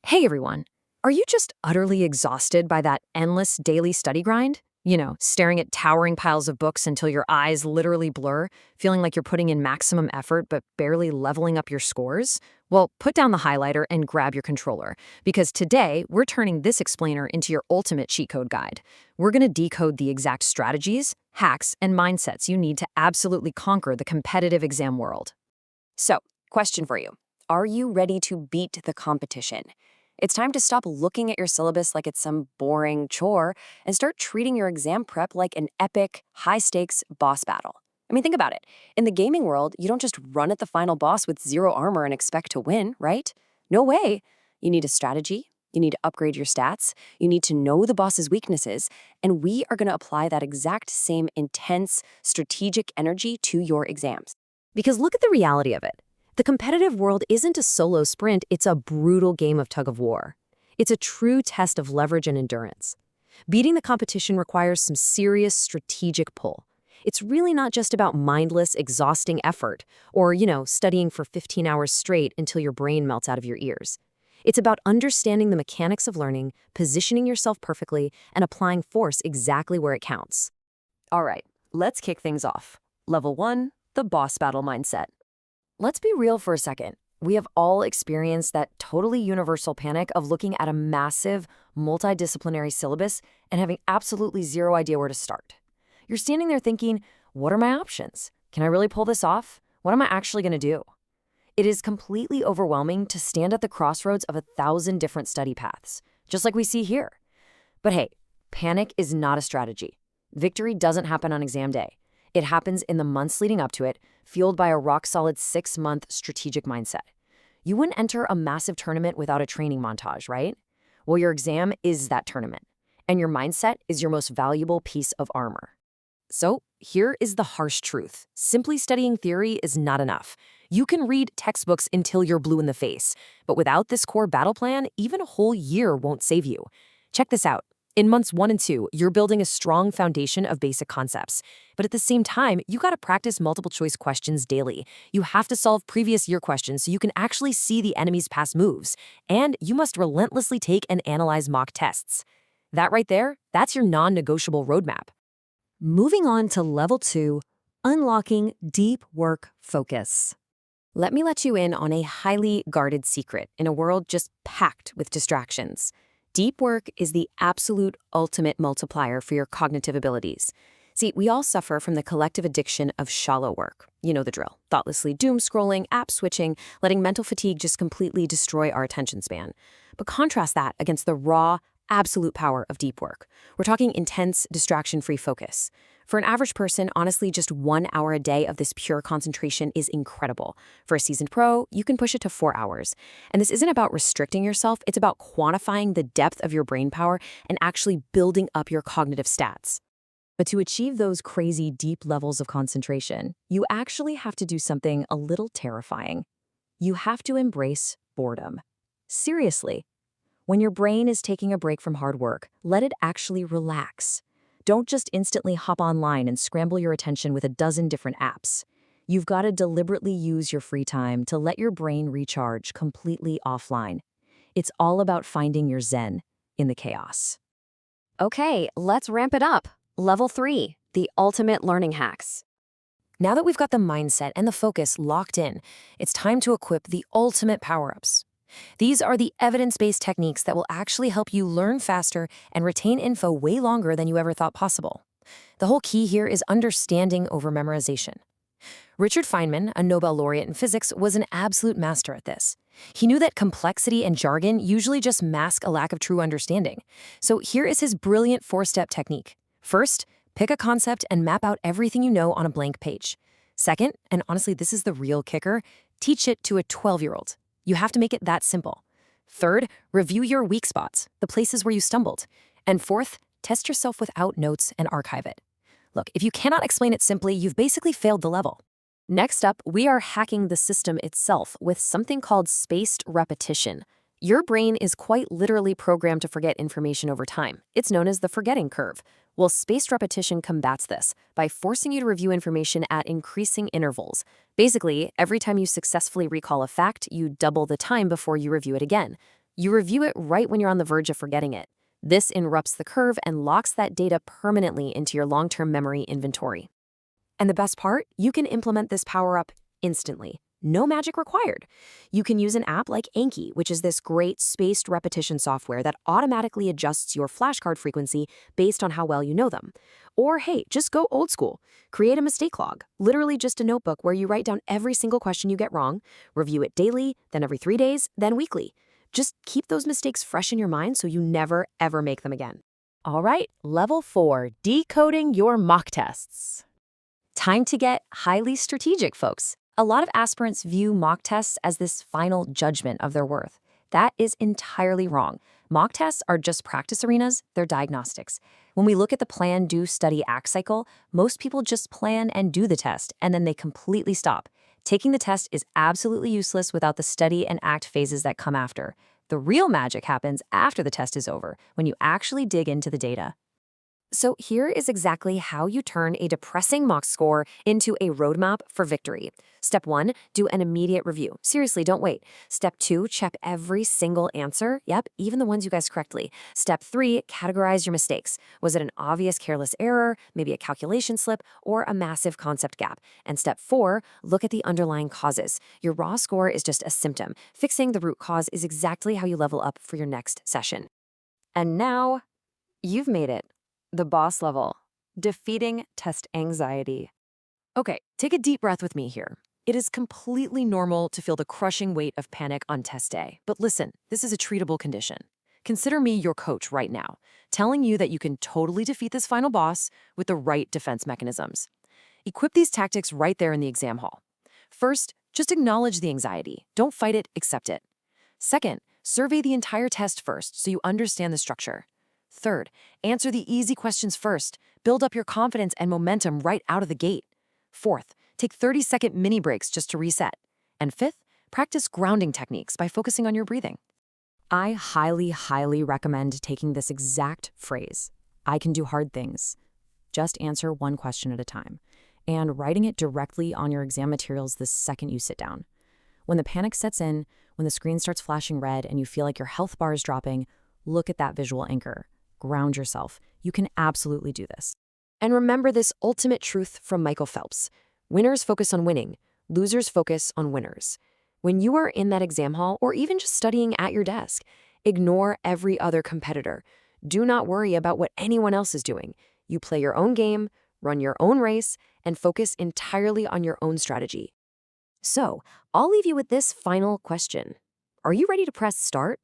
Hey everyone, are you just utterly exhausted by that endless daily study grind? Staring at towering piles of books until your eyes literally blur, feeling like you're putting in maximum effort but barely leveling up your scores? Well, put down the highlighter and grab your controller, because today we're turning this explainer into your ultimate cheat code guide. We're going to decode the exact strategies, hacks, and mindsets you need to absolutely conquer the competitive exam world. So, question for you. Are you ready to beat the competition? It's time to stop looking at your syllabus like it's some boring chore and start treating your exam prep like an epic, high-stakes boss battle. I mean, think about it. In the gaming world, you don't just run at the final boss with zero armor and expect to win, right? No way. You need a strategy. You need to upgrade your stats. You need to know the boss's weaknesses. And we are going to apply that exact same intense, strategic energy to your exams. Because look at the reality of it. The competitive world isn't a solo sprint, it's a brutal game of tug of war. It's a true test of leverage and endurance. Beating the competition requires some serious strategic pull. It's really not just about mindless, exhausting effort or, studying for 15 hours straight until your brain melts out of your ears. It's about understanding the mechanics of learning, positioning yourself perfectly, and applying force exactly where it counts. All right, let's kick things off. Level 1, the boss battle mindset. Let's be real for a second. We have all experienced that totally universal panic of looking at a massive, multidisciplinary syllabus and having absolutely zero idea where to start. You're standing there thinking, what are my options? Can I really pull this off? What am I actually going to do? It is completely overwhelming to stand at the crossroads of 1,000 different study paths, just like we see here. But hey, panic is not a strategy. Victory doesn't happen on exam day. It happens in the months leading up to it, fueled by a rock-solid 6-month strategic mindset. You wouldn't enter a massive tournament without a training montage, right? Well, your exam is that tournament, and your mindset is your most valuable piece of armor. So here is the harsh truth. Simply studying theory is not enough. You can read textbooks until you're blue in the face, but without this core battle plan, even a whole year won't save you. Check this out. In months 1 and 2, you're building a strong foundation of basic concepts. But at the same time, you got to practice multiple choice questions daily. You have to solve previous year questions so you can actually see the enemy's past moves. And you must relentlessly take and analyze mock tests. That right there, that's your non-negotiable roadmap. Moving on to level 2, unlocking deep work focus. Let me let you in on a highly guarded secret in a world just packed with distractions. Deep work is the absolute ultimate multiplier for your cognitive abilities. See, we all suffer from the collective addiction of shallow work. You know the drill. Thoughtlessly doom scrolling, app switching, letting mental fatigue just completely destroy our attention span. But contrast that against the raw, absolute power of deep work. We're talking intense, distraction-free focus. For an average person, honestly, just 1 hour a day of this pure concentration is incredible. For a seasoned pro, you can push it to 4 hours. And this isn't about restricting yourself, it's about quantifying the depth of your brain power and actually building up your cognitive stats. But to achieve those crazy deep levels of concentration, you actually have to do something a little terrifying. You have to embrace boredom. Seriously. When your brain is taking a break from hard work, let it actually relax. Don't just instantly hop online and scramble your attention with a dozen different apps. You've got to deliberately use your free time to let your brain recharge completely offline. It's all about finding your zen in the chaos. Okay, let's ramp it up. Level 3, the ultimate learning hacks. Now that we've got the mindset and the focus locked in, it's time to equip the ultimate power-ups. These are the evidence-based techniques that will actually help you learn faster and retain info way longer than you ever thought possible. The whole key here is understanding over memorization. Richard Feynman, a Nobel laureate in physics, was an absolute master at this. He knew that complexity and jargon usually just mask a lack of true understanding. So here is his brilliant 4-step technique. First, pick a concept and map out everything you know on a blank page. Second, and honestly this is the real kicker, teach it to a 12-year-old. You have to make it that simple. Third, review your weak spots, the places where you stumbled. And fourth, test yourself without notes and archive it. Look, if you cannot explain it simply, you've basically failed the level. Next up, we are hacking the system itself with something called spaced repetition. Your brain is quite literally programmed to forget information over time. It's known as the forgetting curve. Well, spaced repetition combats this by forcing you to review information at increasing intervals. Basically, every time you successfully recall a fact, you double the time before you review it again. You review it right when you're on the verge of forgetting it. This interrupts the curve and locks that data permanently into your long-term memory inventory. And the best part, you can implement this power-up instantly. No magic required. You can use an app like Anki, which is this great spaced repetition software that automatically adjusts your flashcard frequency based on how well you know them. Or hey, just go old school. Create a mistake log, literally just a notebook where you write down every single question you get wrong, review it daily, then every 3 days, then weekly. Just keep those mistakes fresh in your mind so you never, ever make them again. All right, level 4, decoding your mock tests. Time to get highly strategic, folks. A lot of aspirants view mock tests as this final judgment of their worth. That is entirely wrong. Mock tests are just practice arenas, they're diagnostics. When we look at the plan, do, study, act cycle, most people just plan and do the test, and then they completely stop. Taking the test is absolutely useless without the study and act phases that come after. The real magic happens after the test is over, when you actually dig into the data. So here is exactly how you turn a depressing mock score into a roadmap for victory. Step 1, do an immediate review. Seriously, don't wait. Step 2, check every single answer. Yep, even the ones you guessed correctly. Step 3, categorize your mistakes. Was it an obvious careless error, maybe a calculation slip, or a massive concept gap? And step 4, look at the underlying causes. Your raw score is just a symptom. Fixing the root cause is exactly how you level up for your next session. And now, you've made it. The boss level, defeating test anxiety. Okay, take a deep breath with me here. It is completely normal to feel the crushing weight of panic on test day. But listen, this is a treatable condition. Consider me your coach right now, telling you that you can totally defeat this final boss with the right defense mechanisms. Equip these tactics right there in the exam hall. First, just acknowledge the anxiety. Don't fight it, accept it. Second, survey the entire test first so you understand the structure. Third, answer the easy questions first. Build up your confidence and momentum right out of the gate. Fourth, take 30-second mini breaks just to reset. And fifth, practice grounding techniques by focusing on your breathing. I highly, highly recommend taking this exact phrase. I can do hard things. Just answer one question at a time. And writing it directly on your exam materials the second you sit down. When the panic sets in, when the screen starts flashing red and you feel like your health bar is dropping, look at that visual anchor. Ground yourself. You can absolutely do this. And remember this ultimate truth from Michael Phelps. Winners focus on winning. Losers focus on winners. When you are in that exam hall or even just studying at your desk, ignore every other competitor. Do not worry about what anyone else is doing. You play your own game, run your own race, and focus entirely on your own strategy. So, I'll leave you with this final question. Are you ready to press start?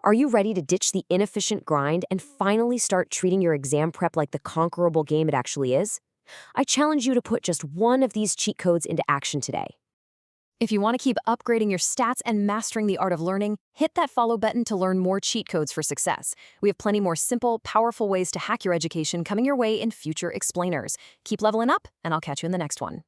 Are you ready to ditch the inefficient grind and finally start treating your exam prep like the conquerable game it actually is? I challenge you to put just one of these cheat codes into action today. If you want to keep upgrading your stats and mastering the art of learning, hit that follow button to learn more cheat codes for success. We have plenty more simple, powerful ways to hack your education coming your way in future explainers. Keep leveling up, and I'll catch you in the next one.